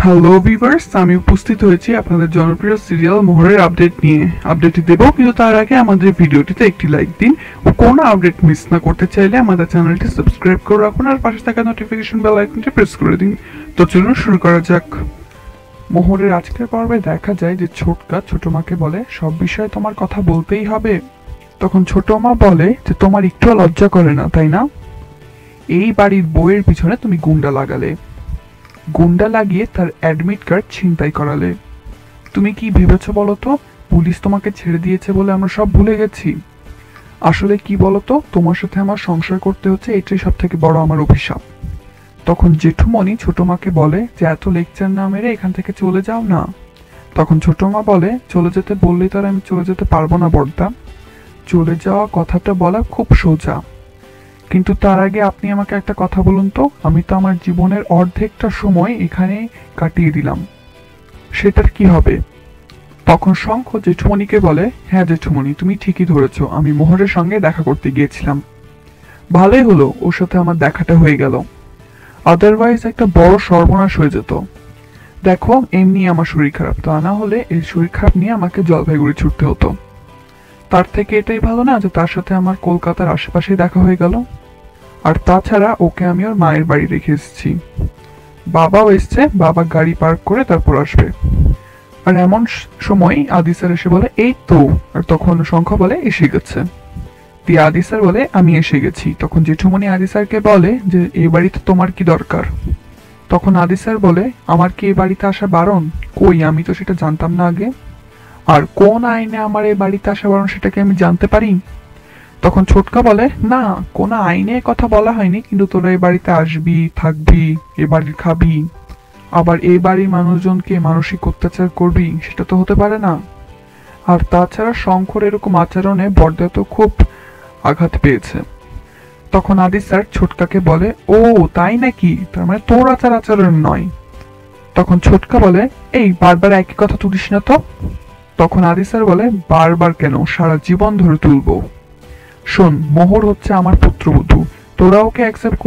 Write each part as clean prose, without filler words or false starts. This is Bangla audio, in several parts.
হ্যালো ভিউয়ার্স, আমি উপস্থিত হয়েছি আপনাদের জনপ্রিয় সিরিয়াল মোহরের আপডেট নিয়ে। আপডেটটি দেব, কিন্তু তার আগে আমাদের ভিডিওটিতে একটি লাইক দিন। কোনো আপডেট মিস না করতে চাইলে আমাদের চ্যানেলটি সাবস্ক্রাইব করে রাখুন আর পাশে থাকা নোটিফিকেশন বেল আইকনটি প্রেস করে দিন। তো চলুন শুরু করা যাক। মোহরের আজকের পর্বে দেখা যায় যে ছোটকা ছোট মাকে বলে, সব বিষয়ে তোমার কথা বলতেই হবে। তখন ছোট মা বলে যে তোমার একটু লজ্জা করে না, তাই না? এই বাড়ির বইয়ের পিছনে তুমি গুন্ডা লাগালে, গুন্ডা লাগিয়ে তার অ্যাডমিট কার্ড ছিনতাই করালে। তুমি কি ভেবেছো বলো তো, পুলিশ তোমাকে ছেড়ে দিয়েছে বলে আমরা সব ভুলে গেছি? আসলে কি বলতো, তোমার সাথে আমার সংসার করতে হচ্ছে, এটাই সব থেকে বড় আমার অভিশাপ। তখন জেঠুমণি ছোট মাকে বলে যে এত লেকচার না মেরে এখান থেকে চলে যাও না। তখন ছোট মা বলে, চলে যেতে বললেই তো আর আমি চলে যেতে পারবো না বড়দা। চলে যাওয়া কথাটা বলা খুব সোজা, কিন্তু তার আগে আপনি আমাকে একটা কথা বলুন তো, আমি তো আমার জীবনের অর্ধেকটা সময় এখানে কাটিয়ে দিলাম, সেটার কি হবে? তখন শঙ্খ জেঠুমণিকে বলে, হ্যাঁ জেঠুমণি, তুমি ঠিকই ধরেছো, আমি মোহরের সঙ্গে দেখা করতে গিয়েছিলাম। ভালোই হলো ওর সাথে আমার দেখাটা হয়ে গেল, আদারওয়াইজ একটা বড় সর্বনাশ হয়ে যেত। দেখো, এমনি আমার শরীর খারাপ, তা না হলে এই শরীর খারাপ নিয়ে আমাকে জলপাইগুড়ি ছুটতে হতো। তার থেকে এটাই ভালো না যে তার সাথে আমার কলকাতার আশেপাশেই দেখা হয়ে গেল। আর তাছাড়া ওকে আমি ওর মায়ের বাড়ি রেখে এসেছি, বাবাও এসছে, বাবা গাড়ি পার্ক করে তারপর আসবে। আর এমন সময় আদি স্যার এসে বলে, এই তো। আর তখন শঙ্খ বলে, এসে গেছে। দিয়ে আদি স্যার বলে, আমি এসে গেছি। তখন জেঠুমণি আদি স্যারকে বলে যে এই বাড়িতে তোমার কি দরকার? তখন আদি স্যার বলে, আমার কি এই বাড়িতে আসা বারণ? কই, আমি তো সেটা জানতাম না আগে। আর কোন আইনে আমার এই বাড়িতে আসা বারণ সেটাকে আমি জানতে পারি? তখন ছোটকা বলে, না, কোনো আইনে কথা বলা হয়নি, কিন্তু তোরা এই বাড়িতে আসবি, থাকবি, এ বাড়ির খাবি, আবার এই বাড়ির মানুষজনকে মানসিক অত্যাচার করবি, সেটা তো হতে পারে না। আর তাছাড়া শঙ্কর এরকম আচরণে বড়দা তো খুব আঘাত পেয়েছে। তখন আদি স্যার ছোটকাকে বলে, ও তাই নাকি, তার মানে তোর আচরণ নয়। তখন ছোটকা বলে, এই বারবার একই কথা তুলিস না তো। তখন আদি স্যার বলে, বারবার কেন, সারা জীবন ধরে তুলবো। শোন, মোহর হচ্ছে আমার পুত্রবধূ, তোরা ওকে অ্যাকসেপ্ট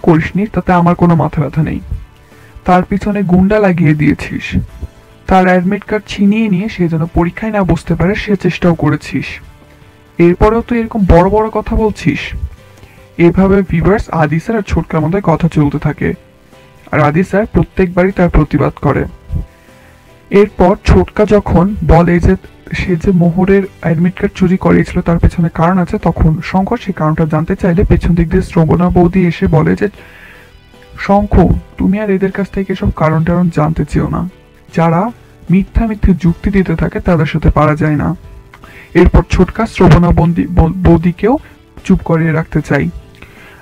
করিসনি তাতে আমার কোনো মাথা ব্যথা নেই। তার পিছনে গুন্ডা লাগিয়ে দিয়েছিস, তার অ্যাডমিট কার্ড ছিনিয়ে নিয়ে সে যেন পরীক্ষায় না বসতে পারে সে চেষ্টাও করেছিস, এরপরেও তুই এরকম বড় বড় কথা বলছিস। এভাবে ভিউয়ার্স আদি স্যার আর ছোটকার মধ্যে কথা চলতে থাকে, আর আদি স্যার প্রত্যেকবারই তার প্রতিবাদ করে। এরপর ছোটকা যখন বলে যে সে যে মোহরের অ্যাডমিট কার্ড চুরি করিয়েছিল তার পেছনে কারণ আছে, তখন শঙ্খ সেই কারণটা জানতে চাইলে পেছন দিক দিয়ে শ্রবণা বৌদি এসে বলে যে, শঙ্খ, তুমি আর এদের কাছ থেকে সব কারণ টারণ জানতে চেও না, যারা মিথ্যা যুক্তি দিতে থাকে তাদের সাথে পারা যায় না। এরপর ছোটকা শ্রবণা বৌদিকেও চুপ করিয়ে রাখতে চাই,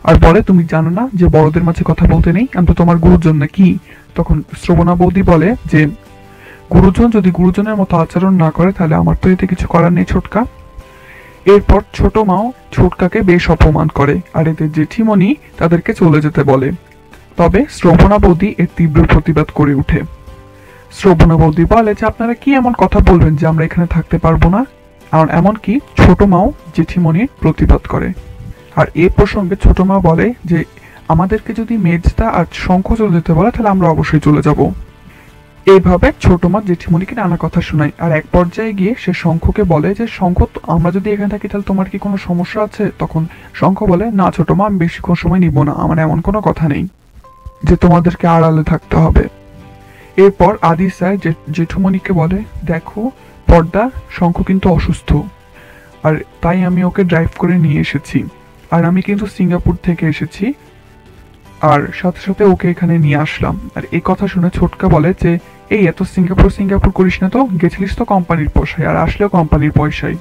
আর বলে, তুমি জানো না যে বড়দের মাঝে কথা বলতে নেই, আমি তো তোমার গুরুজন নাকি? তখন শ্রবণা বৌদি বলে যে, গুরুজন যদি গুরুজনের মতো আচরণ না করে তাহলে আমার তো এতে কিছু করার নেই ছোটকা। এরপর ছোট মাও ছোটকাকে বেশ অপমান করে, আর এতে জেঠিমণি তাদেরকে চলে যেতে বলে। তবে শ্রবণা বৌদি এর তীব্র প্রতিবাদ করে উঠে। শ্রবণা বৌদি বলে যে, আপনারা কি এমন কথা বলবেন যে আমরা এখানে থাকতে পারবো না? আর এমনকি ছোট মাও জেঠিমণির প্রতিবাদ করে। আর এ প্রসঙ্গে ছোট মা বলে যে, আমাদেরকে যদি মেজদা আর শঙ্খ চলে যেতে বলে তাহলে আমরা অবশ্যই চলে যাব। এইভাবে ছোট মা জেঠিমণিকে নানা কথা শোনায়, আর এক পর্যায়ে গিয়ে সে শঙ্খকে বলে যে, শঙ্খ, আমরা যদি এখানে থাকি তাহলে তোমার কি কোনো সমস্যা আছে? তখন শঙ্খ বলে, না ছোট মা, আমি বেশিক্ষণ সময় নিব না, আমার এমন কোনো কথা নেই যে তোমাদেরকে আড়ালে থাকতে হবে। এরপর আদি স্যার জেঠুমণিকে বলে, দেখো পর্দা, শঙ্খ কিন্তু অসুস্থ, আর তাই আমি ওকে ড্রাইভ করে নিয়ে এসেছি, আর আমি কিন্তু সিঙ্গাপুর থেকে এসেছি, আর সাথে সাথে ওকে এখানে নিয়ে আসলাম। আর এই কথা শুনে ছোটকা বলে যে, এই এত সিঙ্গাপুর করিস না তো, গেছিলিস তো কোম্পানির পয়সায়, আর আসলেও কোম্পানির পয়সায়।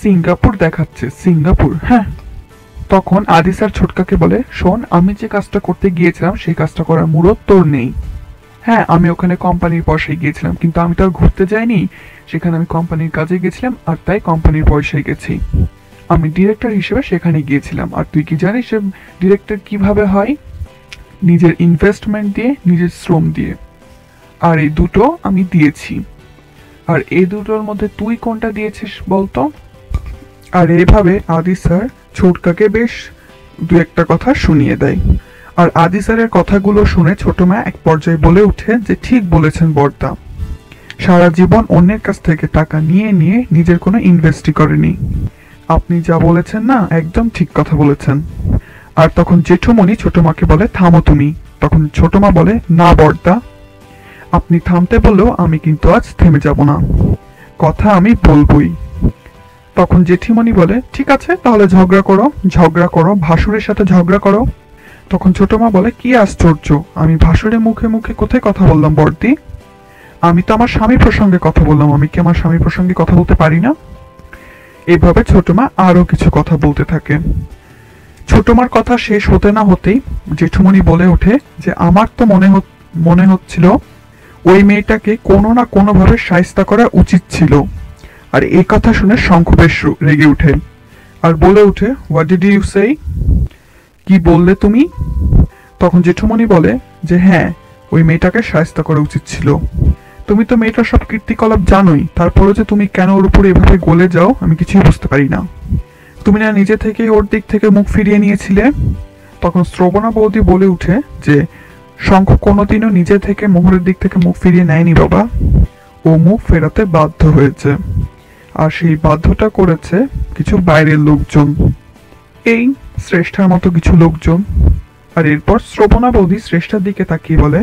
সিঙ্গাপুর দেখাচ্ছে, সিঙ্গাপুর, হ্যাঁ। তখন আদি স্যার ছোটকাকে বলে, শোন, আমি যে কাজটা করতে গিয়েছিলাম সেই কাজটা করার মুরত তোর নেই। হ্যাঁ, আমি ওখানে কোম্পানির পয়সায় গিয়েছিলাম, কিন্তু আমি তো আর ঘুরতে যাইনি, সেখানে আমি কোম্পানির কাজে গেছিলাম, আর তাই কোম্পানির পয়সায় গেছি। আমি ডিরেক্টর হিসেবে সেখানে গিয়েছিলাম, আর তুই কি জানিস ডিরেক্টর কিভাবে হয়? নিজের ইনভেস্টমেন্ট দিয়ে, নিজের শ্রম দিয়ে, আর এই দুটো আমি দিয়েছি। আর এই দুটোর মধ্যে তুই কোনটা দিয়েছিস বলতো? আর এভাবে আদি স্যার ছোটকাকে বেশ দু একটা কথা শুনিয়ে দেয়। আর আদি স্যারের কথাগুলো শুনে ছোট মা এক পর্যায়ে বলে উঠে যে ঠিক বলেছেন বর্দা, সারা জীবন অন্যের কাছ থেকে টাকা নিয়ে নিয়ে নিজের কোনো ইনভেস্টই করেনি। আপনি যা বলেছেন না, একদম ঠিক কথা বলেছেন। আর তখন জেঠুমণি ছোট মাকে বলে থামো তুমি। তখন ছোট মা বলে না বর্দা, আপনি থামতে বললেও আমি কিন্তু আজ থেমে যাব না, কথা আমি বলবই। তখন জেঠিমণি বলে ঠিক আছে, তাহলে ঝগড়া করো, ভাসুরের সাথে ঝগড়া করো। তখন ছোট মা বলে কি আশ্চর্য, আমি ভাসুরের মুখে মুখে কোথায় কথা বললাম বর্দি? আমি তো আমার স্বামী প্রসঙ্গে কথা বললাম, আমি কি আমার স্বামী প্রসঙ্গে কথা বলতে পারি না? এভাবে ছোট মা আরো কিছু কথা বলতে থাকে। ছোট মার কথা শেষ হতে না হতেই জেঠুমণি বলে ওঠে যে আমার তো মনে হচ্ছিল ওই মেয়েটাকে কোনো না কোনো ভাবে শায়েস্তা করা উচিত ছিল। আর এই কথা শুনে শঙ্খ বেশ রেগে ওঠে আর বলে ওঠে হোয়াট ডিড ইউ সে? কি বললে তুমি? তখন জেঠুমণি বলে যে হ্যাঁ, ওই মেয়েটাকে শায়েস্তা করা উচিত ছিল। তুমি তো মেয়েটার সব কীর্তিকলাপ জানোই, তারপরে যে তুমি কেন ওর উপরে এভাবে গলে যাও আমি কিছুই বুঝতে পারি না। তুমি না নিজে থেকে ওর দিক থেকে মুখ ফিরিয়ে নিয়েছিলে? তখন শ্রবণা বৌদি বলে উঠে যে শঙ্খ কোনোদিনও নিজে থেকে মোহরের দিক থেকে মুখ ফিরিয়ে নেয়নি বাবা, ও মুখ ফেরাতে বাধ্য হয়েছে। আর সেই বাধ্যটা করেছে কিছু বাইরের লোকজন, এই শ্রেষ্ঠার মতো কিছু লোকজন। আর এরপর শ্রবণা বৌদি শ্রেষ্ঠার দিকে তাকিয়ে বলে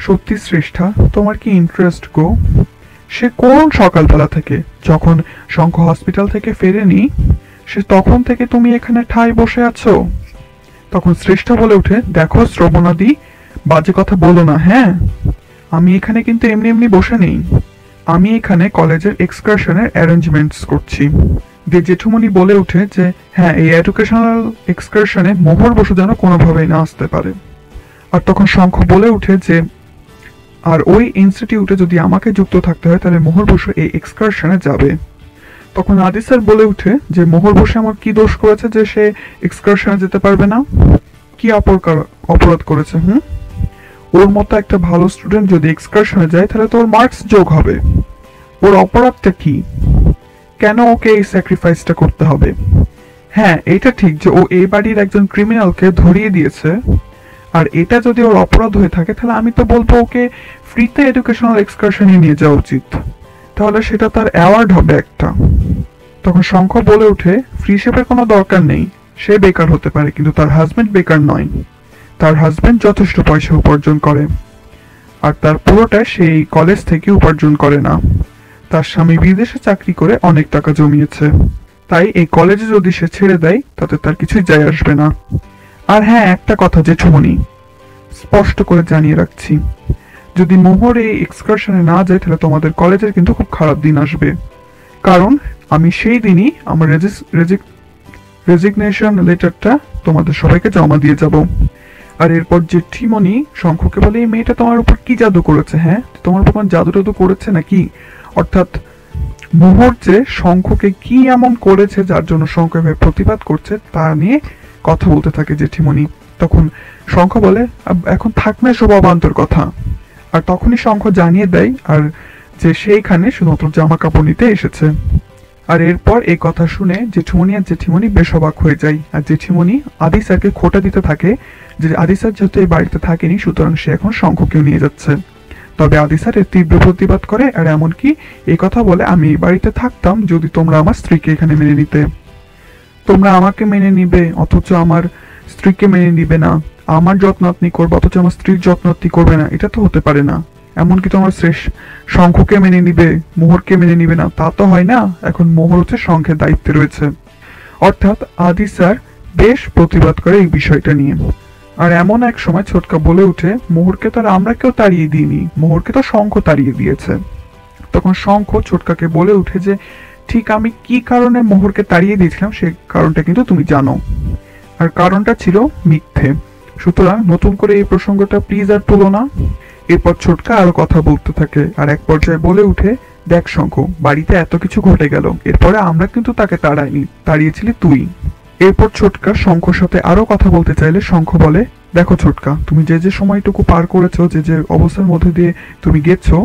সত্যি শ্রেষ্ঠা, তোমার কি ইন্টারেস্ট গো? সে কোন সকালবেলা থেকে, যখন শঙ্খ হসপিটাল থেকে ফেরেনি সে তখন থেকে তুমি এখানে ঠায় বসে আছো। তখন শ্রেষ্ঠা বলে উঠে দেখো শ্রবণাদি, বাজে কথা বলো না হ্যাঁ, আমি এখানে কিন্তু এমনি এমনি বসে নেই, আমি এখানে কলেজের এক্সকারশনের অ্যারেঞ্জমেন্টস করছি। দিয়ে জেঠুমণি বলে উঠে যে হ্যাঁ, এই এডুকেশনাল এক্সকারশনে মোহর বসু যেন কোনোভাবেই না আসতে পারে। আর তখন শঙ্খ বলে উঠে যে আর ওই ইনস্টিটিউটে যদি আমাকে যুক্ত থাকতে হয় তাহলে মোহর বসু এই এক্সকারশনে যাবে। তখন আদি স্যার বলে উঠে যে মোহর বসু আমার কি দোষ করেছে যে সে এক্সকারশনে যেতে পারবে না? কি অপরাধ করেছে? ওর মতো একটা ভালো স্টুডেন্ট যদি এক্সকারশনে যায় তাহলে তো ওর মার্কস যোগ হবে। ওর অপরাধটা কি? কেন ওকে এই স্যাক্রিফাইসটা করতে হবে? হ্যাঁ, এটা ঠিক যে ও এই বাড়ির একজন ক্রিমিনালকে ধরিয়ে দিয়েছে, আর এটা যদি ওর অপরাধ হয়ে থাকে তাহলে আমি তো বলবো ওকে ফ্রিতে এডুকেশনাল এক্সকারশনে নিয়ে যাওয়া উচিত, তাহলে সেটা তার অ্যাওয়ার্ড হবে একটা। তখন শঙ্খ বলে উঠে ফ্রিশেপের কোনো দরকার নেই, সে বেকার হতে পারে কিন্তু তার হাজবেন্ড বেকার নয়, তার হাজবেন্ড যথেষ্ট পয়সা উপার্জন করে, আর তার পুরোটা সেই কলেজ থেকে উপার্জন করে না, তার স্বামী বিদেশে চাকরি করে অনেক টাকা জমিয়েছে, তাই এই কলেজে যদি সে ছেড়ে দেয় তাতে তার কিছুই যায় আসবে না। আর হ্যাঁ, একটা কথা জেঠুমণি, স্পষ্ট করে জানিয়ে রাখছি, যদি মোহর এই এক্সকারশনে না যায় তাহলে তোমাদের কলেজের কিন্তু খুব খারাপ দিন আসবে, কারণ আমি সেই দিনই আমার রেজিগনেশন লেটারটা তোমাদের সবাইকে জমা দিয়ে যাব। আর এরপর জেঠিমণি শঙ্খকে বলে এই মেয়েটা তোমার উপর কি জাদু করেছে? হ্যাঁ, তোমার উপর জাদু টাদু করেছে নাকি? অর্থাৎ মোহর যে শঙ্খকে কি এমন করেছে যার জন্য শঙ্খ এভাবে প্রতিবাদ করছে তা নিয়ে কথা বলতে থাকে জেঠিমণি। তখন শঙ্খ বলে এখন থাক না সব অবান্তর কথা। আর তখনই শঙ্খ জানিয়ে দেয় আর যে সেইখানে শুধুমাত্র জামা কাপড় নিতে এসেছে। আর এরপর এই কথা শুনে জেঠুমণি আর জেঠিমণি বেশ অবাক হয়ে যায়, আর জেঠিমণি আদি স্যারকে খোঁটা দিতে থাকে যে আদি স্যার যেহেতু এই বাড়িতে থাকেনি সুতরাং সে এখন শঙ্খকেও নিয়ে যাচ্ছে। তবে আদি স্যার এর তীব্র প্রতিবাদ করে আর এমনকি এই কথা বলে আমি এই বাড়িতে থাকতাম যদি তোমরা আমার স্ত্রীকে এখানে মেনে নিতে। তোমরা আমাকে মেনে নিবে অথচ আমার স্ত্রীকে মেনে নিবে না, আমার যত্ন আপনি করবে অথচ আমার স্ত্রীর যত্ন আপনি করবে না, এটা তো হতে পারে না। এমনকি তোমার শঙ্খকে মেনে নিবে, মোহরকে মেনে নিবে না, তা তো হয় না। এখন মোহর হচ্ছে শঙ্খের দায়িত্বে রয়েছে। অর্থাৎ আদি স্যার বেশ প্রতিবাদ করে এই বিষয়টা নিয়ে। আর এমন এক সময় ছোটকা বলে উঠে মোহরকে তো আর আমরা কেউ তাড়িয়ে দিইনি, মোহরকে তো শঙ্খ তাড়িয়ে দিয়েছে। তখন শঙ্খ ছোটকাকে বলে উঠে যে ঠিক আমি কি কারণে মোহরকে তাড়িয়ে দিয়েছিলাম সে কারণটা কিন্তু তুমি জানো, আর কারণটা ছিল মিথ্যে, সুতরাং নতুন করে এই প্রসঙ্গটা প্লিজ আর তুলো না। এরপর ছোটকা আরো কথা বলতে থাকে আর এক পর্যায়ে বলে উঠে দেখ শঙ্খ, বাড়িতে এত কিছু ঘটে গেল, এরপরে আমরা কিন্তু তাকে তাড়াইনি, তাড়িয়েছিলি তুই। এরপর ছোটকা শঙ্খর সাথে আরো কথা বলতে চাইলে শঙ্খ বলে দেখো ছোটকা, তুমি যে যে সময়টুকু পার করেছো, যে যে অবস্থার মধ্যে দিয়ে তুমি গেছো,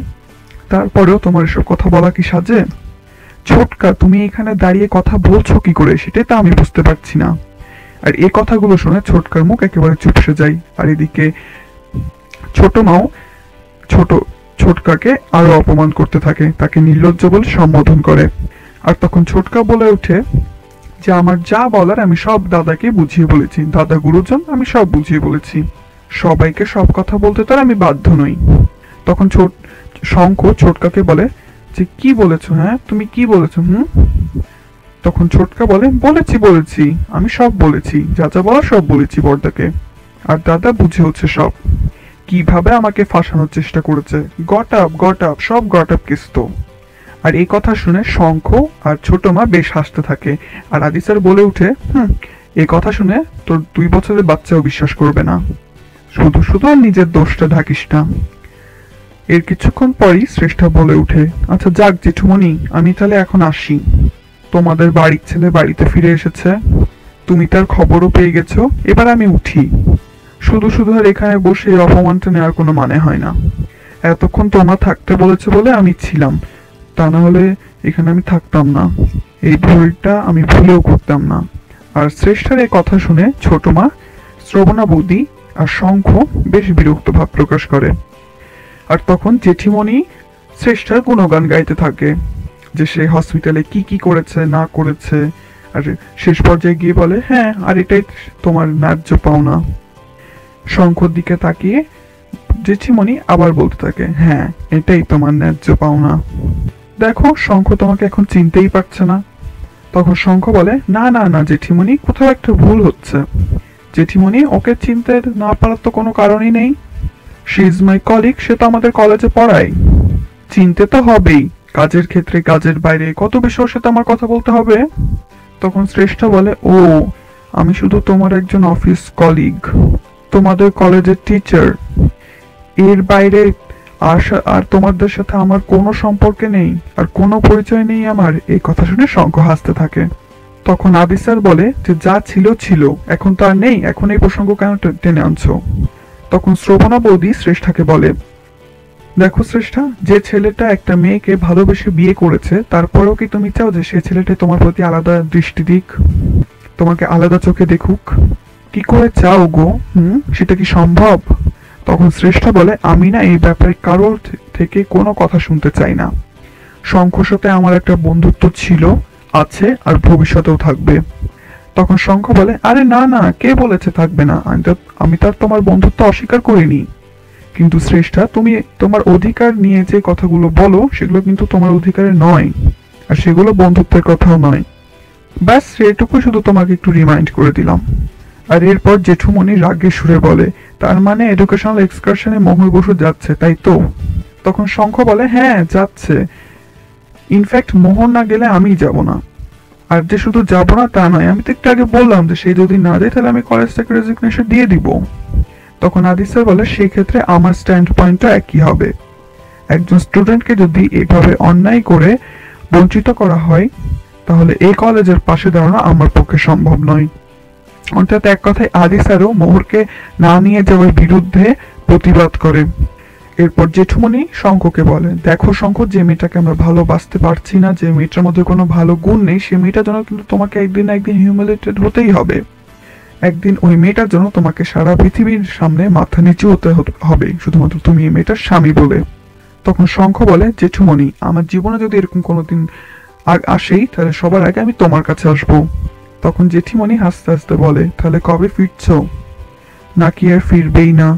তারপরেও তোমার এসব কথা বলা কি সাজে? ছোটকা, তুমি এখানে দাঁড়িয়ে কথা বলছো কি করে, সেটাই তো আমি বুঝতে পারছি না। আর এই কথাগুলো শুনে ছোটকার মুখ একেবারে চুপসে যায়। আর এদিকে ছোট মাও ছোট ছোটকাকে আরো অপমান করতে থাকে, তাকে নির্লজ্জ বলে সম্বোধন করে। আর তখন ছোটকা বলে ওঠে যে আমার যা বলার আমি সব দাদাকে বুঝিয়ে বলেছি, দাদা গুরুজন আমি সব বুঝিয়ে বলেছি, সবাইকে সব কথা বলতে তো আর আমি বাধ্য নই। তখন শঙ্খ ছোটকাকে বলে যে কি বলেছো, হ্যাঁ তুমি কি বলেছো? তখন ছোটকা বলে বলেছি আমি সব বলেছি, যা যা বলার সব বলেছি বড়দাকে। আর দাদা বুঝে হচ্ছে সব, কিভাবে আমাকে ফাঁসানোর চেষ্টা করেছে, গট আপ সব গট আপ কিস্ত। আর এই কথা শুনে শঙ্খ আর ছোট মা বেশ হাসতে থাকে। আর আদি স্যার বলে উঠে এই কথা শুনে তোর 2 বছরের বাচ্চাও বিশ্বাস করবে না, শুধু শুধু আর নিজের দোষটা ঢাকিস না। এর কিছুক্ষণ পরই শ্রেষ্ঠা বলে উঠে আচ্ছা যাক জেঠুমনি, আমি তাহলে এখন আসি। তোমাদের বাড়ির ছেলে বাড়িতে ফিরে এসেছে, তুমি তার খবরও পেয়ে গেছো, এবার আমি উঠি। শুধু শুধু আর এখানে বসে এই অপমানটা নেওয়ার কোনো মানে হয় না। এতক্ষণ তোমরা থাকতে বলেছো বলে আমি ছিলাম, তা না হলে এখানে আমি থাকতাম না, এই ভুলটা আমি ভুলেও করতাম না। আর শ্রেষ্ঠার এই কথা শুনে ছোট মা, শ্রবণা বৌদি আর শঙ্খ বেশ বিরক্ত ভাব প্রকাশ করে। আর তখন জেঠিমণি শ্রেষ্ঠার গুণগান গাইতে থাকে যে সে হসপিটালে কি কি করেছে না করেছে। আর শেষ পর্যায়ে গিয়ে বলে হ্যাঁ আর এটাই তোমার ন্যায্য পাওনা। শঙ্খর দিকে তাকিয়ে জেঠিমণি আবার বলতে থাকে হ্যাঁ এটাই তোমার ন্যায্য পাওনা। দেখো শঙ্খ তোমাকে এখন চিনতেই পারছে না। তখন শঙ্খ বলে না না না জেঠিমণি, কোথাও একটা ভুল হচ্ছে। জেঠিমণি ওকে চিনতে না পারার তো কোনো কারণই নেই, শি ইজ মাই কলিগ, সে তো আমাদের কলেজে পড়ায়, চিনতে তো হবেই, কাজের ক্ষেত্রে কাজের বাইরে কত বেশি ওর সাথে আমার কথা বলতে হবে। তখন শ্রেষ্ঠা বলে ও আমি শুধু তোমার একজন অফিস কলিগ, তোমাদের কলেজের টিচার, এর বাইরে আর তোমাদের সাথে আমার কোনো সম্পর্ক নেই আর কোনো পরিচয় নেই আমার। এই কথা শুনে শঙ্খ হাসতে থাকে। তখন আদি স্যার বলে যে যা ছিল ছিল, এখন তো আর নেই, এখন এই প্রসঙ্গ কেন টেনে আনছো? তখন শ্রবণা বৌদি শ্রেষ্ঠাকে বলে দেখো শ্রেষ্ঠা, যে ছেলেটা একটা মেয়েকে ভালোবেসে বিয়ে করেছে তারপরেও কি তুমি চাও যে সে ছেলেটা তোমার প্রতি আলাদা দৃষ্টি দিক, তোমাকে আলাদা চোখে দেখুক? কি করে চাও গো? সেটা কি সম্ভব? তখন শ্রেষ্ঠা বলে আমি না এই ব্যাপারে কারোর থেকে কোনো কথা শুনতে চাই না। শঙ্খর সাথে আমার একটা বন্ধুত্ব ছিল, আছে আর ভবিষ্যতেও থাকবে। তখন শঙ্খ বলে আরে না না, কে বলেছে থাকবে না, আমি তার তোমার বন্ধুত্ব অস্বীকার করিনি, কিন্তু শ্রেষ্ঠা তুমি তোমার অধিকার নিয়ে যে কথাগুলো বলো সেগুলো কিন্তু তোমার অধিকারে নয়, আর সেগুলো বন্ধুত্বের কথাও নয়। ব্যাস এটুকু শুধু তোমাকে একটু রিমাইন্ড করে দিলাম। আর এরপর জেঠুমণি রাগে সুরে বলে তার মানে এডুকেশনাল এক্সকারশনে মোহর বসু যাচ্ছে তাই তো? তখন শঙ্খ বলে হ্যাঁ যাচ্ছে, ইনফ্যাক্ট মোহর না গেলে আমি যাব না। আর যে শুধু যাব না তা নয়, আমি তো একটু আগে বললাম যে সে যদি না যায় তাহলে আমি কলেজ থেকে রেজিগনেশন দিয়ে দিব। তখন আদি স্যার বলে সেই ক্ষেত্রে আমার স্ট্যান্ড পয়েন্টটা একই হবে, একজন স্টুডেন্টকে যদি এভাবে অন্যায় করে বঞ্চিত করা হয় তাহলে এই কলেজের পাশে দাঁড়ানো আমার পক্ষে সম্ভব নয়। অর্থাৎ এক কথায় আদি স্যারও মোহরকে না নিয়ে যাওয়ার বিরুদ্ধে প্রতিবাদ করে। এরপর জেঠুমণি শঙ্খকে বলে দেখো শঙ্খ, যে মেয়েটাকে আমরা ভালোবাসতে পারছি না, যে মেয়েটার মধ্যে কোনো ভালো গুণ নেই, সে মেয়েটার জন্য কিন্তু তোমাকে একদিন না একদিন হিউমিলেটেড হতেই হবে। একদিন ওই মেয়েটার জন্য তোমাকে সারা পৃথিবীর সামনে মাথা নিচু হতে হবে শুধুমাত্র তুমি এই মেয়েটার স্বামী বলে। তখন শঙ্খ বলে জেঠুমণি, আমার জীবনে যদি এরকম কোনোদিন আসেই তাহলে সবার আগে আমি তোমার কাছে আসবো। তখন জেঠিমণি হাসতে হাসতে বলে তাহলে কবে ফিরছ, নাকি আর ফিরবেই না?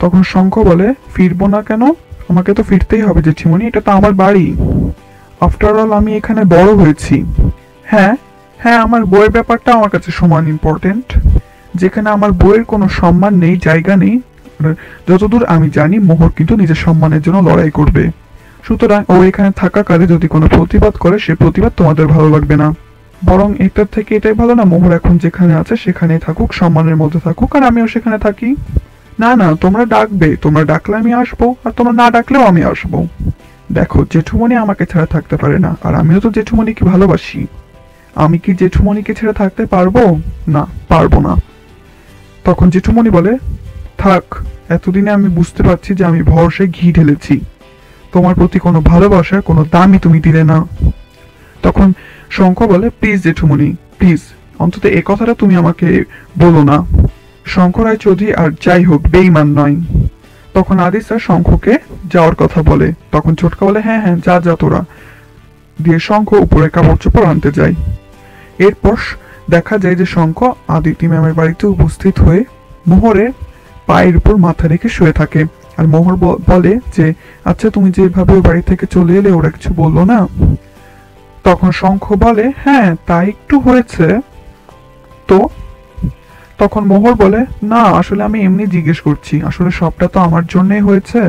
তখন শঙ্খ বলে ফিরবো না কেন, আমাকে তো ফিরতেই হবে জেঠিমণি, এটা তো আমার বাড়ি, আফটার অল আমি এখানে বড় হয়েছি। হ্যাঁ হ্যাঁ, আমার বইয়ের ব্যাপারটা আমার কাছে সমান ইম্পর্টেন্ট, যেখানে আমার বইয়ের কোনো সম্মান নেই, জায়গা নেই। যতদূর আমি জানি মোহর কিন্তু নিজের সম্মানের জন্য লড়াই করবে, সুতরাং ও এখানে থাকাকালে যদি কোনো প্রতিবাদ করে সে প্রতিবাদ তোমাদের ভালো লাগবে না, বরং এটার থেকে এটাই ভালো না মোহর এখন যেখানে আছে সেখানেই থাকুক, সম্মানের মধ্যে থাকুক, আর আমিও সেখানে থাকি। না না, তোমরা ডাকবে, তোমরা ডাকলে আমি আসবো, আর তোমরা না ডাকলেও আমি আসবো। দেখো জেঠুমণি আমাকে ছাড়া থাকতে পারে না, আর আমিও তো জেঠুমণিকে ভালোবাসি, আমি কি জেঠুমণিকে ছেড়ে থাকতে পারবো? না, পারবো না। তখন জেঠুমণি বলে থাক, এতদিনে আমি বুঝতে পারছি যে আমি ভরসায় ঘি ঢেলেছি, তোমার প্রতি কোনো ভালোবাসার কোনো দামই তুমি দিলে না। তখন শঙ্খ বলে, প্লিজ জেঠুমনি, প্লিজ অন্তত এ কথাটা তুমি আমাকে বলো না। শঙ্খ রায়চৌধুরী আর যাই হোক বেঈমান নয়। তখন আদিসা শঙ্খকে যাওয়ার কথা বলে, তখন ছোটকা বলে, হ্যাঁ হ্যাঁ যা যা তোরা, দিয়ে শঙ্খ উপরে কাপড় চোপড় আনতে যায়। এরপর দেখা যায় যে শঙ্খ আদিতি ম্যামের বাড়িতে উপস্থিত হয়ে মোহরের পায়ের উপর মাথা রেখে শুয়ে থাকে। আর মোহর বলে যে, আচ্ছা তুমি যেভাবে ওই বাড়ি থেকে চলে এলে ওরা কিছু বললো না? তখন শঙ্খ বলে, হ্যাঁ তা একটু হয়েছে তো। তখন মোহর বলে, না আসলে আমি এমনি জিজ্ঞেস করছি, আসলে সবটা তো আমার জন্যই হয়েছে।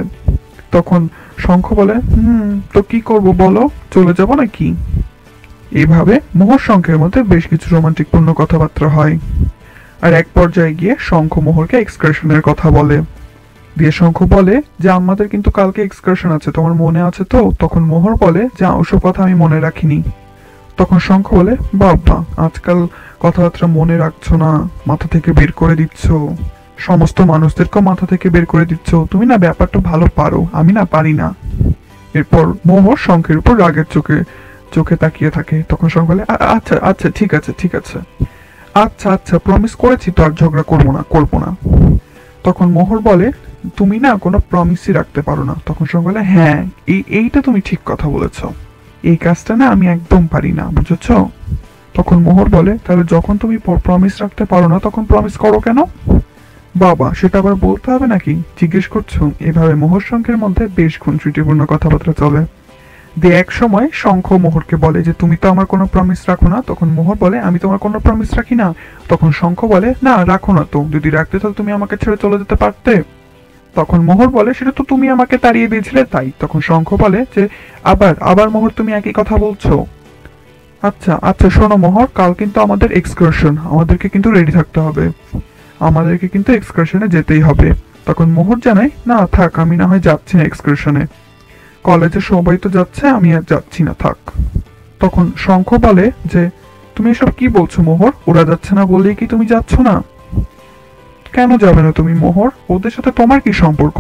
তখন শঙ্খ বলে, তো কি করব বলো, চলে যাব নাকি? এইভাবে মোহর শঙ্খের মধ্যে বেশ কিছু রোমান্টিক পূর্ণ কথাবার্তা হয়। আর এক পর্যায়ে গিয়ে শঙ্খ মোহরকে এক্সকারশনের কথা বলে, দিয়ে শঙ্খ বলে যে আমাদের কিন্তু কালকে এক্সকারশন আছে, তোমার মনে আছে তো? তখন মোহর বলে যে ওসব কথা আমি মনে রাখিনি। তখন শঙ্খ বলে, বাবা আজকাল কথাবার্তা মনে রাখছো না, মাথা থেকে বের করে দিচ্ছ, সমস্ত মানুষদেরকেও মাথা থেকে বের করে দিচ্ছ, তুমি না ব্যাপারটা ভালো পারো, আমি না পারি না। এরপর মোহর শঙ্খের উপর রাগের চোখে চোখে তাকিয়ে থাকে। তখন শঙ্খ বলে, আচ্ছা আচ্ছা ঠিক আছে ঠিক আছে, আচ্ছা আচ্ছা প্রমিস করেছি তো আর ঝগড়া করবো না। তখন মোহর বলে, তুমি না কোনো প্রমিসই রাখতে পারো না। তখন শঙ্খ বলে, হ্যাঁ এইটা তুমি ঠিক কথা বলেছ, এই কাজটা না আমি একদম পারি না, বুঝেছ? তখন মোহর বলে, তাহলে যখন তুমি প্রমিস রাখতে পারো না তখন প্রমিস করো কেন? বাবা সেটা আবার বলতে হবে নাকি, জিজ্ঞেস করছো? এভাবে মোহর শঙ্খের মধ্যে বেশ খুনসুটিপূর্ণ কথাবার্তা চলে। দিয়ে এক সময় শঙ্খ মোহরকে বলে যে, তুমি তো আমার কোনো প্রমিস রাখো না। তখন মোহর বলে, আমি তোমার কোনো প্রমিস রাখি না। তখন শঙ্খ বলে, না রাখো না তো, যদি রাখতে তাহলে তুমি আমাকে ছেড়ে চলে যেতে পারতে। তখন মোহর বলে, সেটা তো তুমি আমাকে তাড়িয়ে দিয়েছিলে তাই। তখন শঙ্খ বলে যে, আবার মোহর তুমি একই কথা বলছো? আচ্ছা আচ্ছা শোনো মোহর, কাল কিন্তু আমাদের এক্সকারশন, আমাদেরকে কিন্তু রেডি থাকতে হবে, আমাদেরকে কিন্তু এক্সকারশনে যেতেই হবে। তখন মোহর জানায়, না থাক, আমি না হয় যাচ্ছি না এক্সকারশনে, কলেজে সবাই তো যাচ্ছে, আমি আর যাচ্ছি না, থাক। তখন শঙ্খ বলে যে, তুমি এসব কি বলছো মোহর, ওরা যাচ্ছে না বললেই কি তুমি যাচ্ছ না? কেন যাবে না তুমি মোহর, ওদের সাথে তোমার কি সম্পর্ক?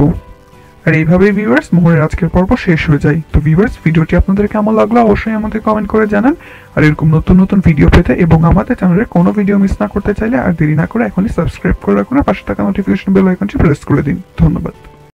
আর এইভাবে ভিউয়ার্স মোহরের আজকের পর্ব শেষ হয়ে যায়। তো ভিউয়ার্স ভিডিওটি আপনাদের কেমন লাগলো অবশ্যই আমাদের কমেন্ট করে জানান। আর এরকম নতুন নতুন ভিডিও পেতে এবং আমাদের চ্যানেলের কোনো ভিডিও মিস না করতে চাইলে আর দেরি না করে এখনই সাবস্ক্রাইব করে রাখুন আর পাশে থাকা নোটিফিকেশন বেল আইকনটি প্রেস করে দিন। ধন্যবাদ।